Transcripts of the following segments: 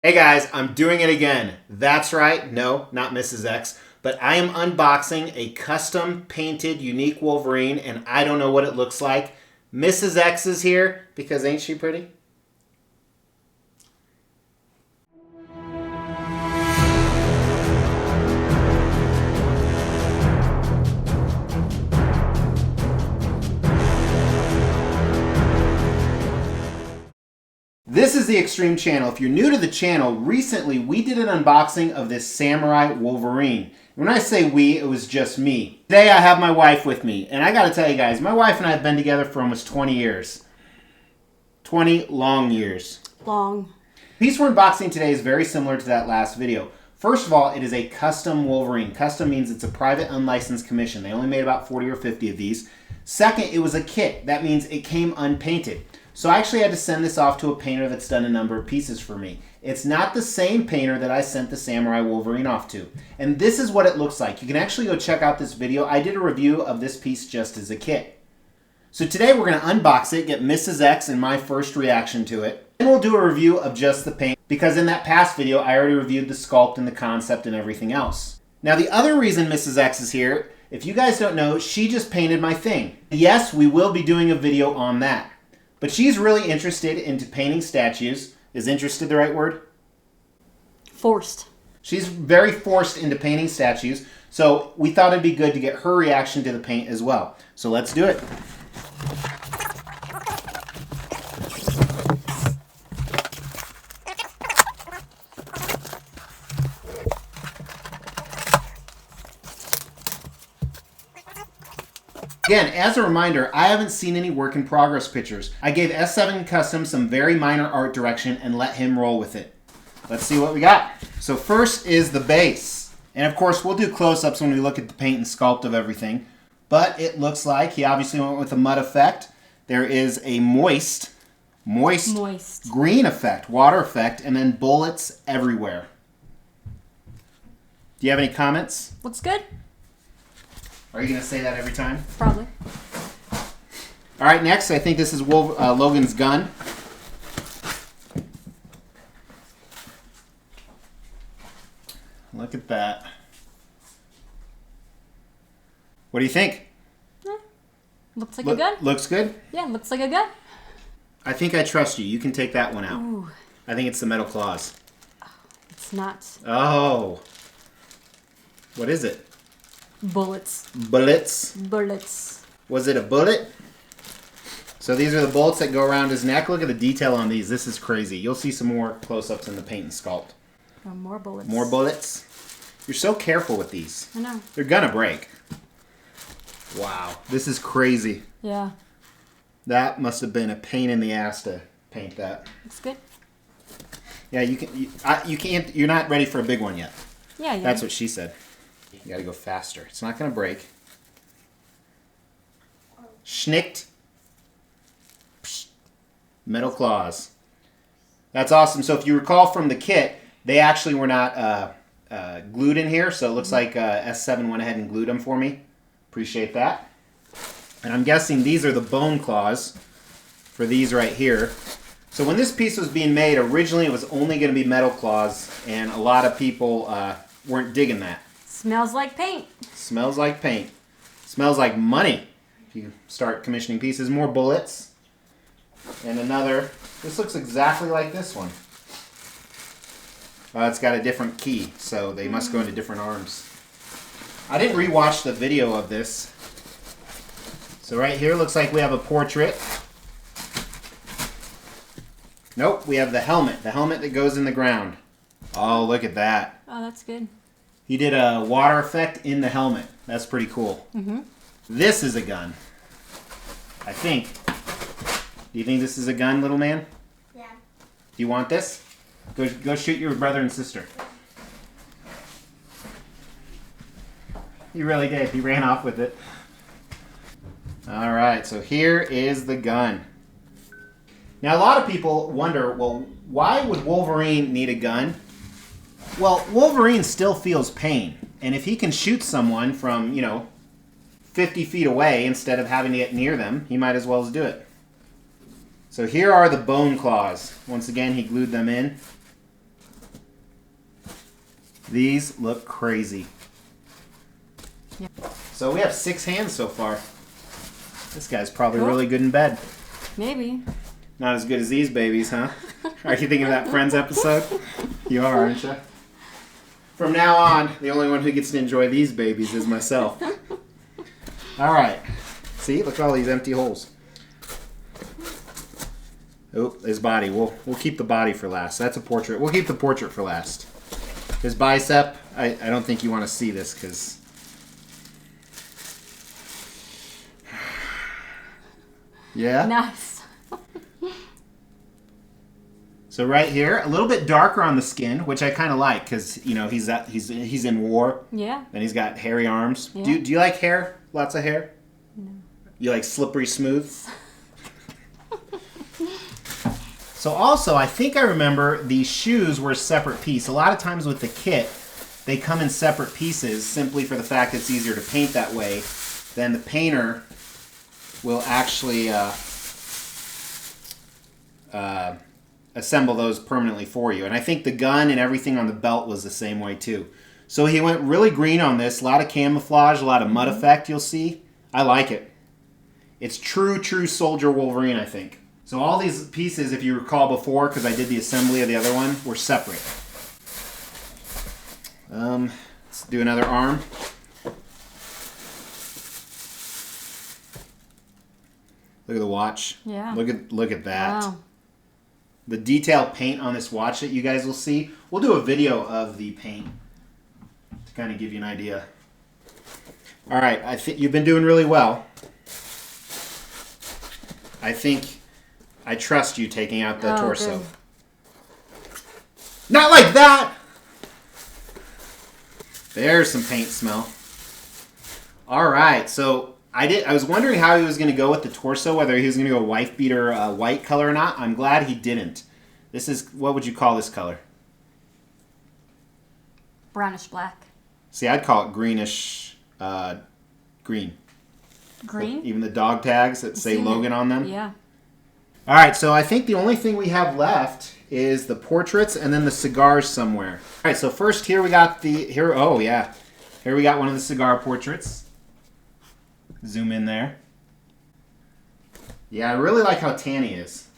Hey guys, I'm doing it again. That's right, no, not Mrs. X, but I am unboxing a custom painted unique Wolverine and I don't know what it looks like. Mrs. X is here because ain't she pretty? This is the Extreme Channel. If you're new to the channel, recently we did an unboxing of this Samurai Wolverine. When I say we, it was just me. Today I have my wife with me, and I gotta tell you guys, my wife and I have been together for almost 20 years. 20 long years. Long. The piece we're unboxing today is very similar to that last video. First of all, it is a custom Wolverine. Custom means it's a private unlicensed commission. They only made about 40 or 50 of these. Second, it was a kit. That means it came unpainted. So I actually had to send this off to a painter that's done a number of pieces for me. It's not the same painter that I sent the Samurai Wolverine off to. And this is what it looks like. You can actually go check out this video. I did a review of this piece just as a kit. So today we're going to unbox it, get Mrs. X and my first reaction to it. Then we'll do a review of just the paint, because in that past video I already reviewed the sculpt and the concept and everything else. Now the other reason Mrs. X is here, if you guys don't know, she just painted my thing. Yes, we will be doing a video on that. But she's really interested into painting statues. Is interested the right word? Forced. She's very forced into painting statues. So we thought it'd be good to get her reaction to the paint as well. So let's do it. Again, as a reminder, I haven't seen any work in progress pictures. I gave S7 Custom some very minor art direction and let him roll with it. Let's see what we got. So first is the base. And of course, we'll do close-ups when we look at the paint and sculpt of everything. But it looks like he obviously went with a mud effect. There is a moist green effect, water effect, and then bullets everywhere. Do you have any comments? Looks good. Are you going to say that every time? Probably. All right, next, I think this is Logan's gun. Look at that. What do you think? Looks like a gun. Looks good? Yeah, looks like a gun. I think I trust you. You can take that one out. Ooh. I think it's the metal claws. It's not. Oh. What is it? Bullets. Bullets? Bullets. Was it a bullet? So these are the bullets that go around his neck. Look at the detail on these. This is crazy. You'll see some more close-ups in the paint and sculpt. Oh, more bullets. More bullets? You're so careful with these. I know. They're gonna break. Wow. This is crazy. Yeah. That must have been a pain in the ass to paint that. Looks good. Yeah, you can't. You're not ready for a big one yet. Yeah. That's what she said. You gotta go faster. It's not gonna break. Schnicked. Psst. Metal claws. That's awesome. So if you recall from the kit, they actually were not glued in here. So it looks like S7 went ahead and glued them for me. Appreciate that. And I'm guessing these are the bone claws for these right here. So when this piece was being made, originally it was only going to be metal claws, and a lot of people weren't digging that. Smells like paint. Smells like paint. Smells like money. If you start commissioning pieces, more bullets. And another. This looks exactly like this one. It's got a different key, so they must go into different arms. I didn't rewatch the video of this. So right here looks like we have a portrait. Nope, we have the helmet. The helmet that goes in the ground. Oh, look at that. Oh, that's good. He did a water effect in the helmet. That's pretty cool. Mm-hmm. This is a gun. I think. Do you think this is a gun, little man? Yeah. Do you want this? Go shoot your brother and sister. He really did. He ran off with it. All right, so here is the gun. Now, a lot of people wonder, well, why would Wolverine need a gun? Well, Wolverine still feels pain. And if he can shoot someone from, 50 feet away instead of having to get near them, he might as well do it. So here are the bone claws. Once again, he glued them in. These look crazy. Yeah. So we have 6 hands so far. This guy's probably Cool. really good in bed. Maybe. Not as good as these babies, huh? Are you thinking of that Friends episode? You are, aren't you? From now on, the only one who gets to enjoy these babies is myself. All right. See, look at all these empty holes. Oh, his body. We'll keep the body for last. That's a portrait. We'll keep the portrait for last. His bicep, I don't think you want to see this because... Yeah? Nice. So right here, a little bit darker on the skin, which I kind of like because, you know, he's in war. Yeah. And he's got hairy arms. Yeah. Do you like hair? Lots of hair? No. You like slippery smooth? So also, I think I remember the shoes were a separate piece. A lot of times with the kit, they come in separate pieces simply for the fact it's easier to paint that way. Then the painter will actually assemble those permanently for you. And I think the gun and everything on the belt was the same way too. So he went really green on this. A lot of camouflage, a lot of mud effect you'll see. I like it. It's true Soldier Wolverine, I think. So all these pieces, if you recall before, because I did the assembly of the other one, were separate. Let's do another arm. Look at the watch. Yeah. Look at that. Wow. The detailed paint on this watch that you guys will see. We'll do a video of the paint to kind of give you an idea. All right, I think you've been doing really well. I trust you taking out the torso. Good. Not like that! There's some paint smell. All right, so I was wondering how he was going to go with the torso, whether he was going to go wife beater white color or not. I'm glad he didn't. This is, what would you call this color? Brownish black. See, I'd call it greenish green. Green? Even the dog tags that say Logan on them. Yeah. All right, so I think the only thing we have left is the portraits and then the cigars somewhere. All right, so first here we got here we got one of the cigar portraits. Zoom in there. Yeah, I really like how tan he is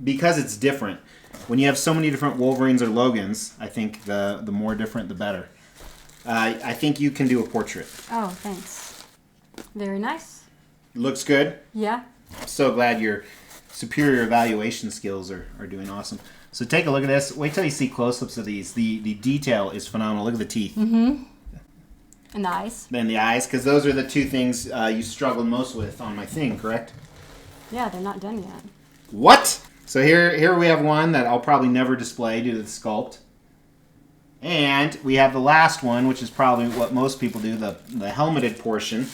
because it's different. When you have so many different Wolverines or Logans, I think the more different, the better. I think you can do a portrait. Oh, thanks. Very nice. Looks good. Yeah. I'm so glad your superior evaluation skills are doing awesome. So take a look at this. Wait till you see close-ups of these. The detail is phenomenal. Look at the teeth. Mm-hmm. And the eyes. And the eyes, because those are the two things you struggled most with on my thing, correct? Yeah, they're not done yet. What? So here we have one that I'll probably never display due to the sculpt. And we have the last one, which is probably what most people do, the helmeted portion.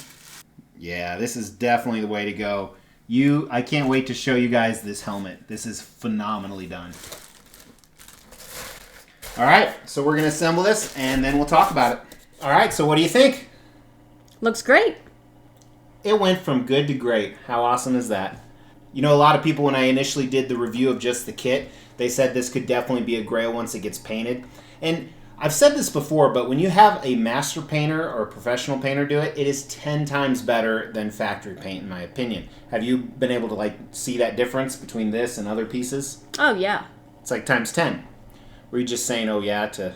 Yeah, this is definitely the way to go. I can't wait to show you guys this helmet. This is phenomenally done. All right, so we're going to assemble this, and then we'll talk about it. All right, so what do you think? Looks great. It went from good to great. How awesome is that? You know, a lot of people, when I initially did the review of just the kit, they said this could definitely be a grail once it gets painted. And I've said this before, but when you have a master painter or a professional painter do it, it is 10 times better than factory paint, in my opinion. Have you been able to see that difference between this and other pieces? Oh, yeah. It's like times 10. Were you just saying, oh yeah, to...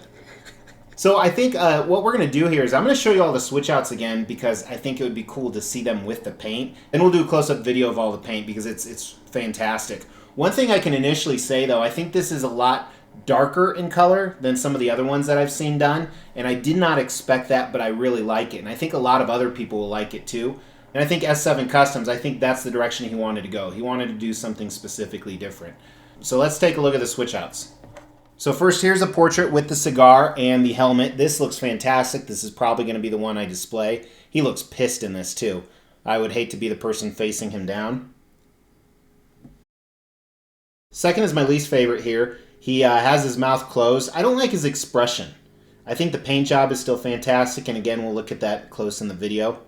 So I think what we're going to do here is I'm going to show you all the switch outs again because I think it would be cool to see them with the paint. Then we'll do a close-up video of all the paint because it's fantastic. One thing I can initially say, though, I think this is a lot darker in color than some of the other ones that I've seen done. And I did not expect that, but I really like it. And I think a lot of other people will like it too. And I think S7 Customs, I think that's the direction he wanted to go. He wanted to do something specifically different. So let's take a look at the switch outs. So first, here's a portrait with the cigar and the helmet. This looks fantastic. This is probably going to be the one I display. He looks pissed in this too. I would hate to be the person facing him down. Second is my least favorite here. He has his mouth closed. I don't like his expression. I think the paint job is still fantastic, and again, we'll look at that close in the video.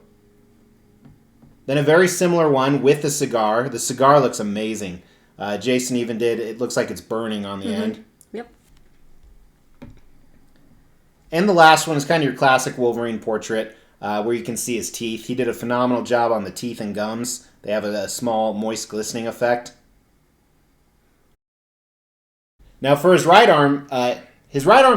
Then a very similar one with the cigar. The cigar looks amazing. Jason even did, it looks like it's burning on the end. Yep. And the last one is kind of your classic Wolverine portrait, where you can see his teeth. He did a phenomenal job on the teeth and gums. They have a small, moist, glistening effect. Now for his right arm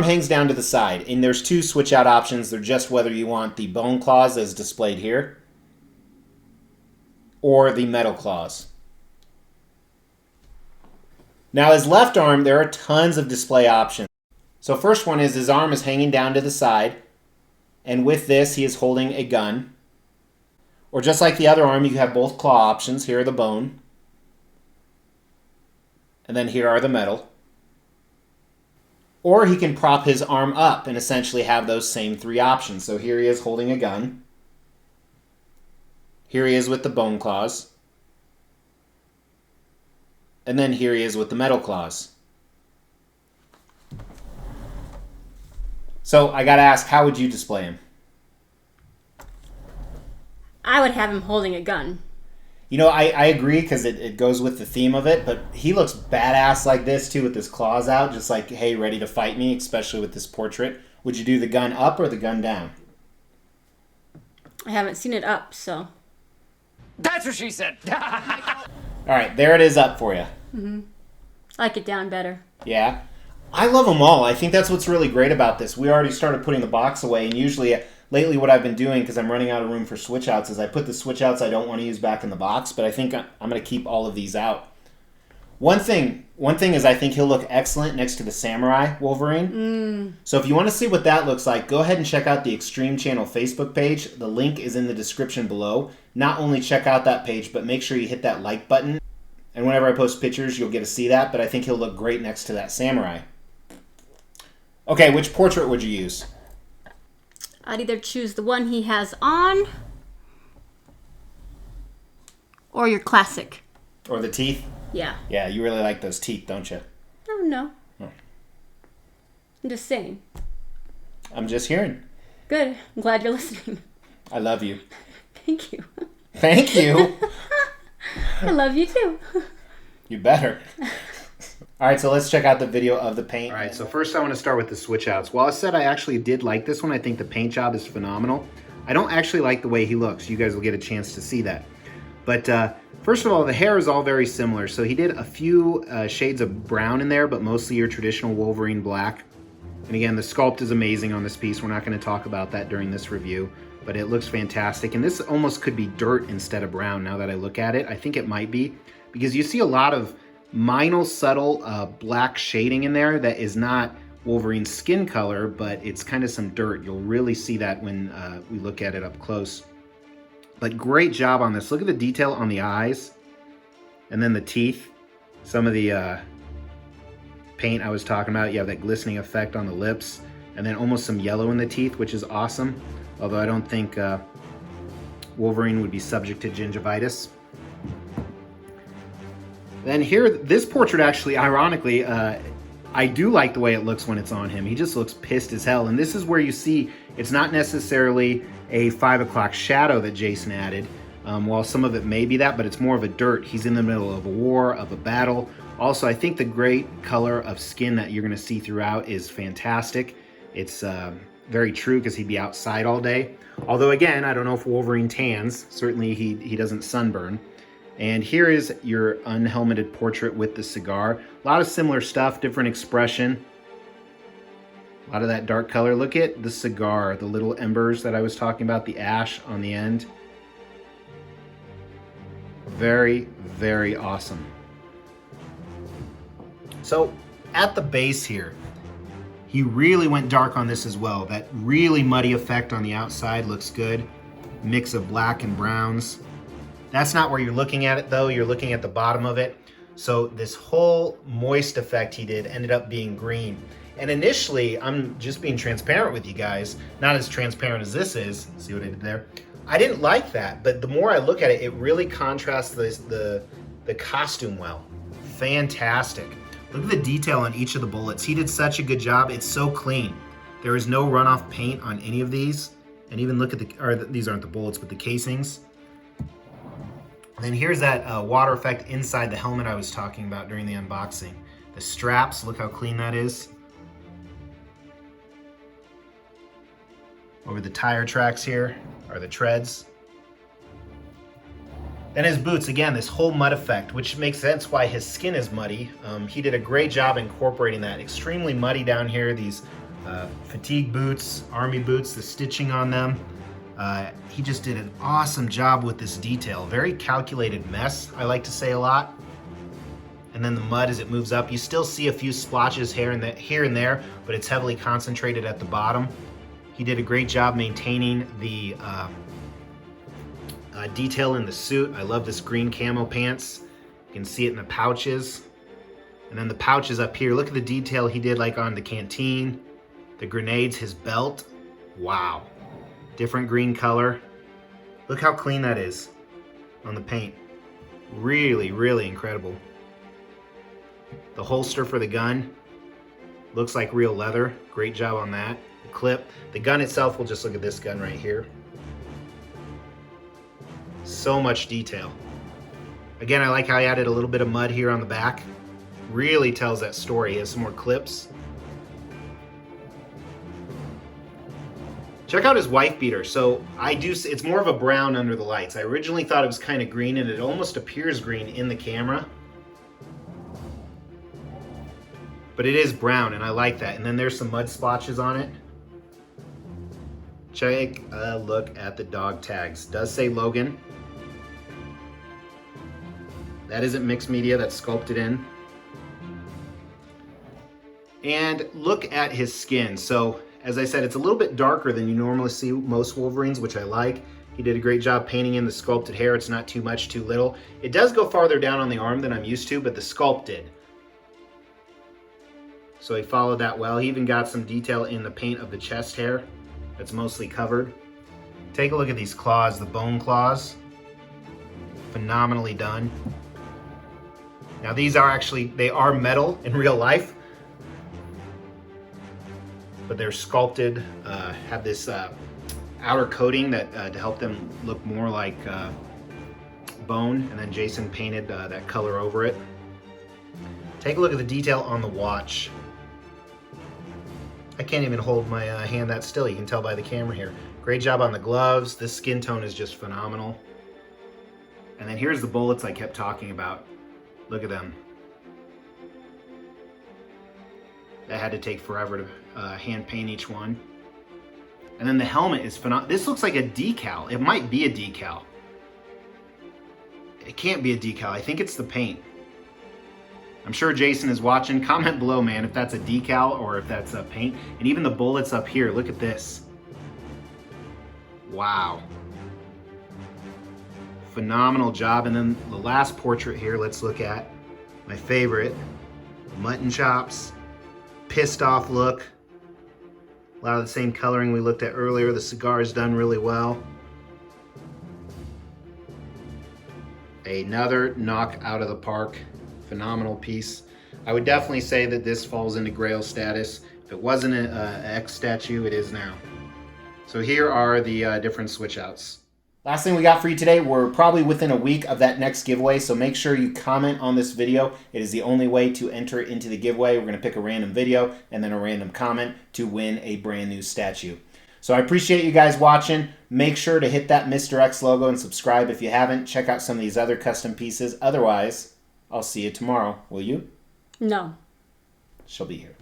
hangs down to the side, and there's two switch out options. They're just whether you want the bone claws as displayed here, or the metal claws. Now his left arm, there are tons of display options. So first one is his arm is hanging down to the side, and with this he is holding a gun. Or just like the other arm, you have both claw options. Here are the bone, and then here are the metal. Or he can prop his arm up and essentially have those same three options. So here he is holding a gun. Here he is with the bone claws. And then here he is with the metal claws. So I gotta ask, how would you display him? I would have him holding a gun. You know, I agree because it goes with the theme of it, but he looks badass like this too with his claws out, just like, hey, ready to fight me, especially with this portrait. Would you do the gun up or the gun down? I haven't seen it up, so. That's what she said. All right, there it is up for you. I like it down better. Yeah. I love them all. I think that's what's really great about this. We already started putting the box away, and usually, lately what I've been doing, because I'm running out of room for switch outs, is I put the switch outs I don't want to use back in the box, but I think I'm going to keep all of these out. One thing is I think he'll look excellent next to the Samurai Wolverine. So if you want to see what that looks like, go ahead and check out the Extreme Channel Facebook page. The link is in the description below. Not only check out that page, but make sure you hit that like button. And whenever I post pictures, you'll get to see that, but I think he'll look great next to that Samurai. Okay, which portrait would you use? I'd either choose the one he has on or your classic. Or the teeth? Yeah. Yeah, you really like those teeth, don't you? Oh, no. I'm just saying. I'm just hearing. Good. I'm glad you're listening. I love you. Thank you. Thank you. I love you too. You better. All right, so let's check out the video of the paint. All right, so first I want to start with the switch outs. Well, I said I actually did like this one. I think the paint job is phenomenal. I don't actually like the way he looks. You guys will get a chance to see that. But first of all, the hair is all very similar. So he did a few shades of brown in there, but mostly your traditional Wolverine black. And again, the sculpt is amazing on this piece. We're not going to talk about that during this review, but it looks fantastic. And this almost could be dirt instead of brown now that I look at it. I think it might be, because you see a lot of minor subtle black shading in there that is not Wolverine's skin color, but it's kind of some dirt. You'll really see that when we look at it up close. But great job on this. Look at the detail on the eyes and then the teeth. Some of the paint I was talking about, you have that glistening effect on the lips and then almost some yellow in the teeth, which is awesome. Although I don't think Wolverine would be subject to gingivitis. Then here, this portrait actually, ironically, I do like the way it looks when it's on him. He just looks pissed as hell. And this is where you see it's not necessarily a 5 o'clock shadow that Jason added. While some of it may be that, but it's more of a dirt. He's in the middle of a war, of a battle. Also, I think the great color of skin that you're going to see throughout is fantastic. It's very true because he'd be outside all day. Although, again, I don't know if Wolverine tans. Certainly, he doesn't sunburn. And here is your unhelmeted portrait with the cigar. A lot of similar stuff, different expression. A lot of that dark color. Look at the cigar, the little embers that I was talking about, the ash on the end. Very, very awesome. So, at the base here, he really went dark on this as well. That really muddy effect on the outside looks good. Mix of black and browns. That's not where you're looking at it though, you're looking at the bottom of it. So this whole moist effect he did ended up being green. And initially, I'm just being transparent with you guys, not as transparent as this is, see what I did there? I didn't like that, but the more I look at it, it really contrasts the costume well. Fantastic. Look at the detail on each of the bullets. He did such a good job, it's so clean. There is no runoff paint on any of these. And even look at these aren't the bullets, but the casings. Then here's that water effect inside the helmet I was talking about during the unboxing. The straps, look how clean that is. Over the tire tracks here are the treads. Then his boots, again, this whole mud effect, which makes sense why his skin is muddy. He did a great job incorporating that. Extremely muddy down here, these fatigue boots, army boots, the stitching on them. He just did an awesome job with this detail. Very calculated mess, I like to say a lot. And then the mud as it moves up. You still see a few splotches here and there, but it's heavily concentrated at the bottom. He did a great job maintaining the detail in the suit. I love this green camo pants. You can see it in the pouches. And then the pouches up here. Look at the detail he did like on the canteen, the grenades, his belt. Wow. Different green color. Look how clean that is on the paint. Really, really incredible. The holster for the gun looks like real leather. Great job on that. The clip. The gun itself, we'll just look at this gun right here. So much detail. Again, I like how he added a little bit of mud here on the back. Really tells that story. He has some more clips. Check out his wife beater. So it's more of a brown under the lights. I originally thought it was kind of green, and it almost appears green in the camera. But it is brown, and I like that. And then there's some mud splotches on it. Take a look at the dog tags. Does say Logan. That isn't mixed media, that's sculpted in. And look at his skin. So, as I said, it's a little bit darker than you normally see most Wolverines, which I like. He did a great job painting in the sculpted hair. It's not too much, too little. It does go farther down on the arm than I'm used to, but the sculpt did. So he followed that well. He even got some detail in the paint of the chest hair that's mostly covered. Take a look at these claws, the bone claws. Phenomenally done. Now these are they are metal in real life, but they're sculpted, have this outer coating that to help them look more like bone, and then Jason painted that color over it. Take a look at the detail on the watch. I can't even hold my hand that still. You can tell by the camera here. Great job on the gloves. This skin tone is just phenomenal. And then here's the bullets I kept talking about. Look at them. That had to take forever to hand paint each one. And then the helmet is phenomenal. This looks like a decal. It might be a decal. It can't be a decal. I think it's the paint. I'm sure Jason is watching. Comment below, man, if that's a decal or if that's a paint. And even the bullets up here, look at this. Wow. Phenomenal job. And then the last portrait here, let's look at my favorite. Mutton chops. Pissed off look. A lot of the same coloring we looked at earlier. The cigar is done really well. Another knock out of the park. Phenomenal piece. I would definitely say that this falls into Grail status. If it wasn't an X statue, it is now. So here are the different switch outs. Last thing we got for you today, we're probably within a week of that next giveaway, so make sure you comment on this video. It is the only way to enter into the giveaway. We're going to pick a random video and then a random comment to win a brand new statue. So I appreciate you guys watching. Make sure to hit that Mr. X logo and subscribe if you haven't. Check out some of these other custom pieces. Otherwise, I'll see you tomorrow. Will you? No. She'll be here.